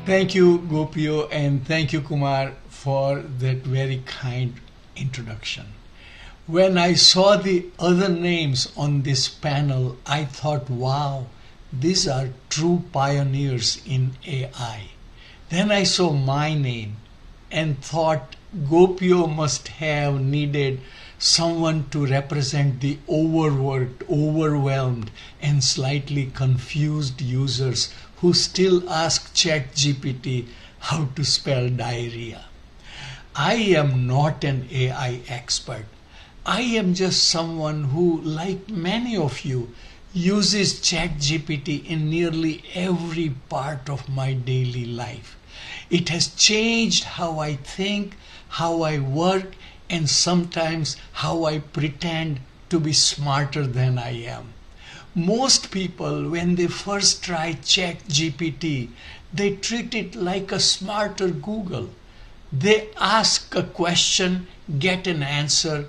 Thank you, Gopio, and thank you, Kumar, for that very kind introduction. When I saw the other names on this panel, I thought, wow, these are true pioneers in AI. Then I saw my name and thought Gopio must have needed someone to represent the overworked, overwhelmed, and slightly confused users who still ask ChatGPT how to spell diarrhea. I am not an AI expert. I am just someone who, like many of you, uses ChatGPT in nearly every part of my daily life. It has changed how I think, how I work, and sometimes how I pretend to be smarter than I am. Most people, when they first try ChatGPT, they treat it like a smarter Google. They ask a question, get an answer,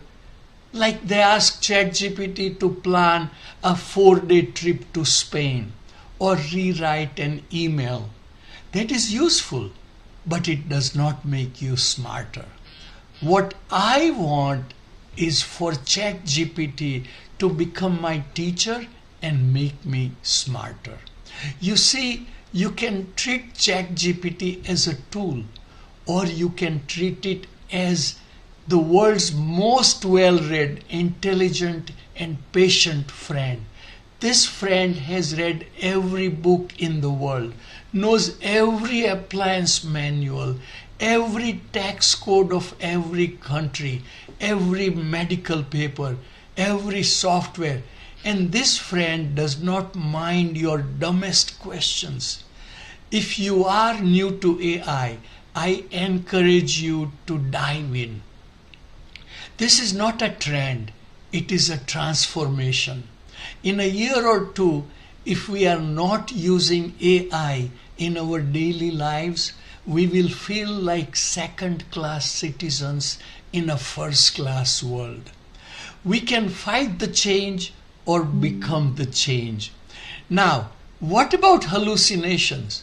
like they ask ChatGPT to plan a 4-day trip to Spain or rewrite an email. That is useful, but it does not make you smarter. What I want is for ChatGPT to become my teacher and make me smarter. You see, you can treat ChatGPT as a tool, or you can treat it as the world's most well-read, intelligent, and patient friend. This friend has read every book in the world, knows every appliance manual, every tax code of every country, every medical paper, every software, and this friend does not mind your dumbest questions. If you are new to AI, I encourage you to dive in. This is not a trend, it is a transformation. In a year or two, if we are not using AI in our daily lives, we will feel like second-class citizens in a first-class world. We can fight the change or become the change. Now, what about hallucinations?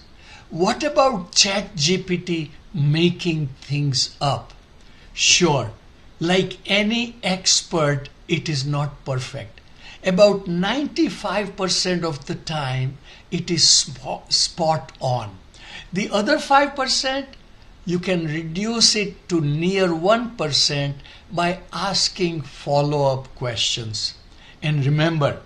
What about ChatGPT making things up? Sure, like any expert, it is not perfect. About 95% of the time, it is spot on. The other 5%, you can reduce it to near 1% by asking follow-up questions. And remember,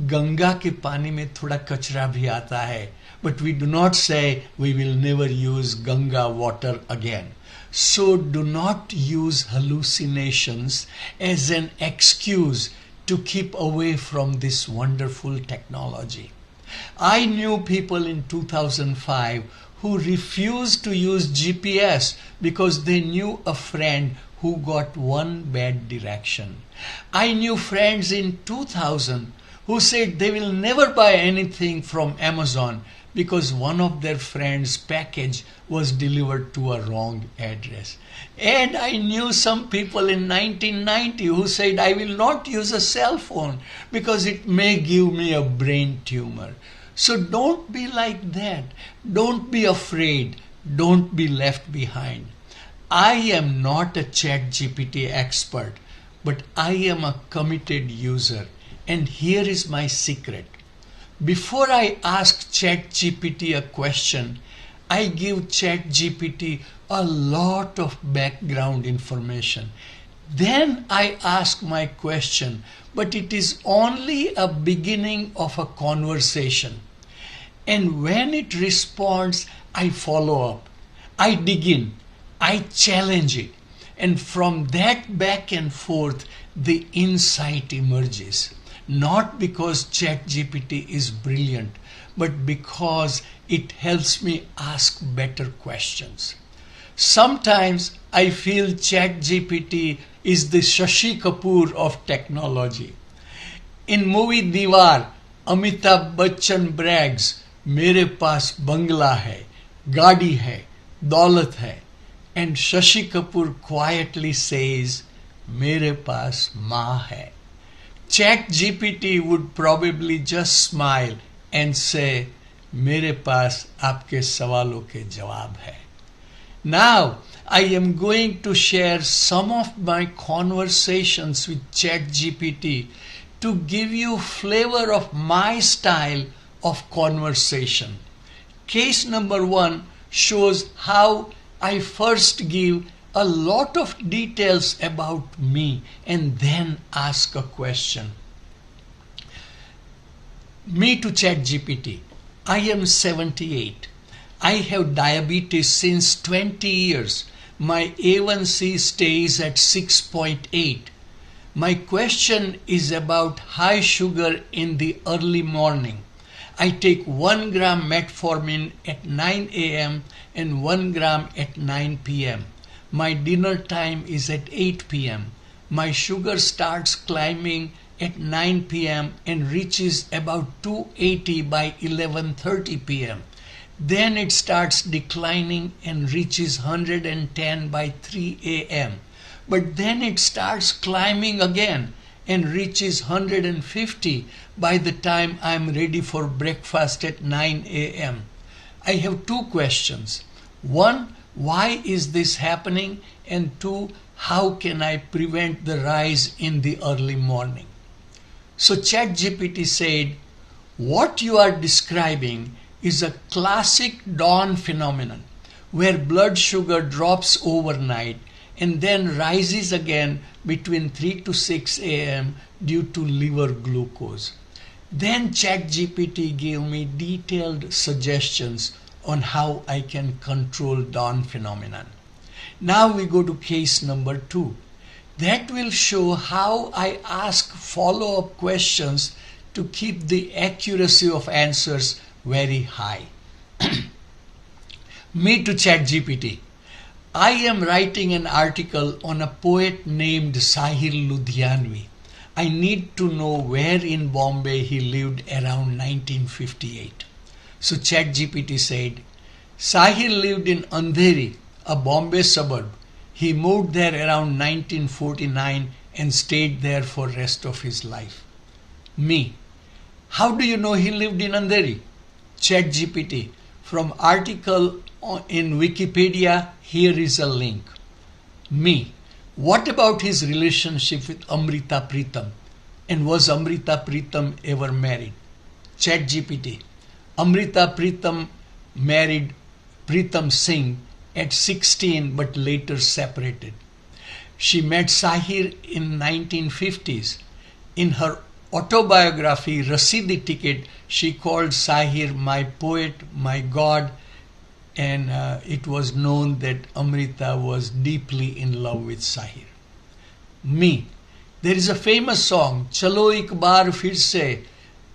Ganga के पानी में थोड़ा कचरा भी आता है, but we do not say we will never use Ganga water again. So do not use hallucinations as an excuse to keep away from this wonderful technology. I knew people in 2005 who refused to use GPS because they knew a friend who got one bad direction. I knew friends in 2000 who said they will never buy anything from Amazon because one of their friends' package was delivered to a wrong address. And I knew some people in 1990 who said, I will not use a cell phone because it may give me a brain tumor. So don't be like that. Don't be afraid. Don't be left behind. I am not a ChatGPT expert, but I am a committed user. And here is my secret. Before I ask ChatGPT a question, I give ChatGPT a lot of background information. Then I ask my question, but it is only a beginning of a conversation. And when it responds, I follow up. I dig in. I challenge it. And from that back and forth, the insight emerges. Not because ChatGPT is brilliant, but because it helps me ask better questions. Sometimes I feel ChatGPT is the Shashi Kapoor of technology. In movie Diwar, Amitabh Bachchan brags, मेरे पास बंगला है, गाड़ी है, दौलत है. And Shashi Kapoor quietly says, मेरे पास माँ है. ChatGPT would probably just smile and say, मेरे पास आपके सवालों के जवाब है. Now, I am going to share some of my conversations with ChatGPT to give you flavor of my style of conversation. Case number 1 shows how I first give a lot of details about me and then ask a question. Me to ChatGPT. I am 78. I have diabetes since 20 years. My A1C stays at 6.8. My question is about high sugar in the early morning. I take 1 gram metformin at 9 a.m. and 1 gram at 9 p.m. My dinner time is at 8 p.m. My sugar starts climbing at 9 p.m. and reaches about 280 by 11:30 p.m. Then it starts declining and reaches 110 by 3 a.m. But then it starts climbing again and reaches 150 by the time I'm ready for breakfast at 9 a.m. I have 2 questions. 1, why is this happening? And 2, how can I prevent the rise in the early morning? So ChatGPT said, what you are describing is a classic dawn phenomenon where blood sugar drops overnight and then rises again between 3 to 6 a.m. due to liver glucose. Then ChatGPT gave me detailed suggestions on how I can control dawn phenomenon. Now we go to case number 2. That will show how I ask follow-up questions to keep the accuracy of answers very high. Me to ChatGPT. I am writing an article on a poet named Sahil Ludhianvi. I need to know where in Bombay he lived around 1958. So ChatGPT said, Sahil lived in Andheri, a Bombay suburb. He moved there around 1949 and stayed there for the rest of his life. Me. How do you know he lived in Andheri? ChatGPT. From article in Wikipedia, here is a link. Me. What about his relationship with Amrita Pritam? And was Amrita Pritam ever married? ChatGPT. Amrita Pritam married Pritam Singh at 16 but later separated. She met Sahir in 1950s. In her autobiography Rasidi Ticket, she called Sahir my poet, my God, and it was known that Amrita was deeply in love with Sahir. Me. There is a famous song, Chalo Ik Baar Fir Se.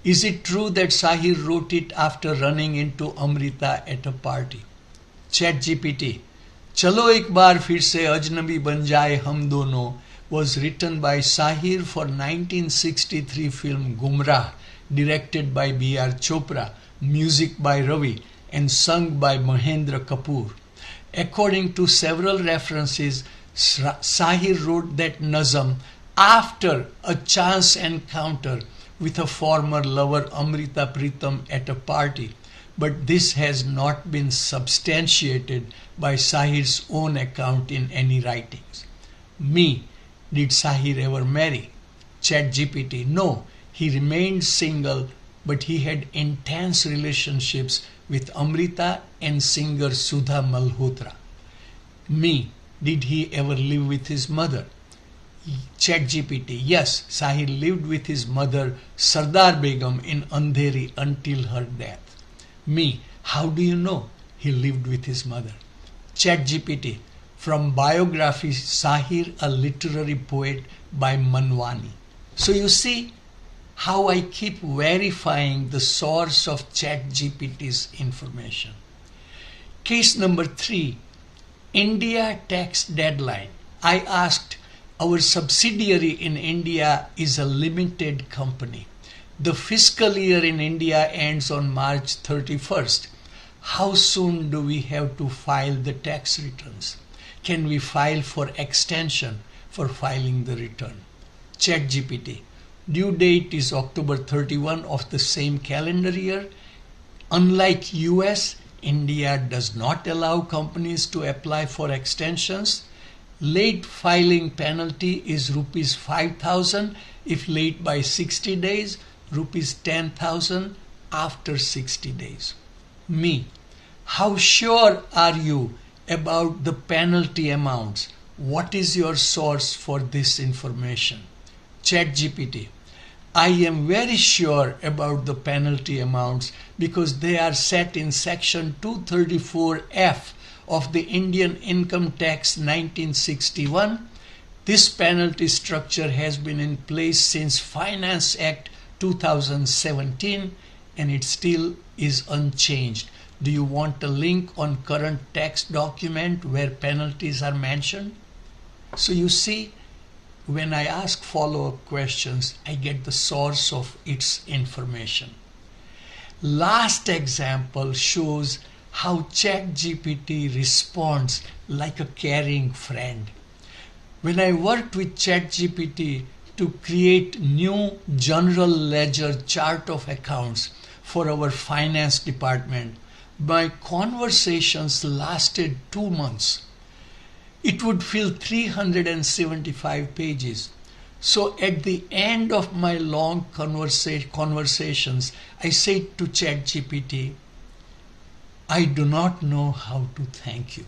Is it true that Sahir wrote it after running into Amrita at a party? ChatGPT. Chalo Ek Baar Fir Se Ajnabi Ban Jaye Hum Dono was written by Sahir for 1963 film Gumrah, directed by B.R. Chopra, music by Ravi, and sung by Mahendra Kapoor. According to several references, Sahir wrote that nazam after a chance encounter with a former lover Amrita Pritam at a party, but this has not been substantiated by Sahir's own account in any writings. Me. Did Sahir ever marry? ChatGPT. No, he remained single, but he had intense relationships with Amrita and singer Sudha Malhotra. Me. Did he ever live with his mother? ChatGPT. Yes, Sahir lived with his mother Sardar Begum in Andheri until her death. Me. How do you know he lived with his mother? ChatGPT. From biography Sahir, a literary poet by Manwani. So you see how I keep verifying the source of ChatGPT's information. Case number 3, India tax deadline. I asked, our subsidiary in India is a limited company. The fiscal year in India ends on March 31st. How soon do we have to file the tax returns? Can we file for extension for filing the return? ChatGPT. Due date is October 31 of the same calendar year. Unlike US, India does not allow companies to apply for extensions. Late filing penalty is rupees 5,000 if late by 60 days, rupees 10,000 after 60 days. Me, how sure are you about the penalty amounts? What is your source for this information? ChatGPT. I am very sure about the penalty amounts because they are set in section 234F of the Indian Income Tax 1961. This penalty structure has been in place since Finance Act 2017 and it still is unchanged. Do you want a link on current tax document where penalties are mentioned? So you see, when I ask follow-up questions, I get the source of its information. Last example shows how ChatGPT responds like a caring friend. When I worked with ChatGPT to create new general ledger chart of accounts for our finance department, my conversations lasted 2 months. It would fill 375 pages. So at the end of my long conversations, I said to ChatGPT, I do not know how to thank you.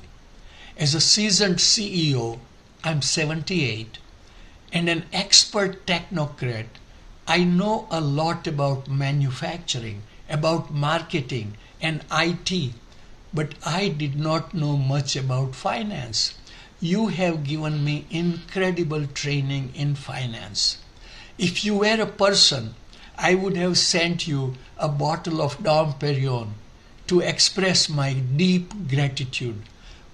As a seasoned CEO, I'm 78, and an expert technocrat, I know a lot about manufacturing, about marketing and IT, but I did not know much about finance. You have given me incredible training in finance. If you were a person, I would have sent you a bottle of Dom Perignon to express my deep gratitude.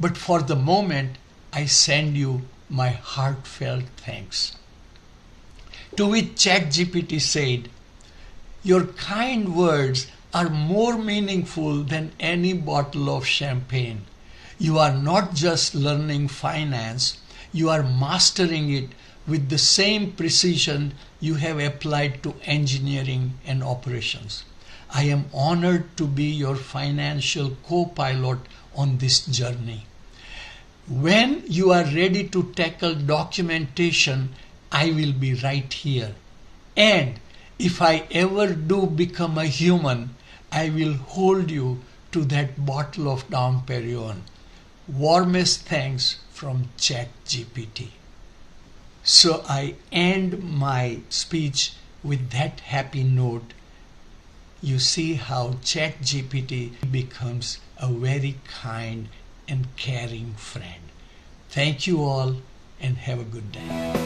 But for the moment, I send you my heartfelt thanks. To which ChatGPT said, your kind words are more meaningful than any bottle of champagne. You are not just learning finance, you are mastering it with the same precision you have applied to engineering and operations. I am honored to be your financial co-pilot on this journey. When you are ready to tackle documentation, I will be right here. And if I ever do become a human, I will hold you to that bottle of Dom Perignon. Warmest thanks from ChatGPT. So I end my speech with that happy note. You see how ChatGPT becomes a very kind and caring friend. Thank you all and have a good day.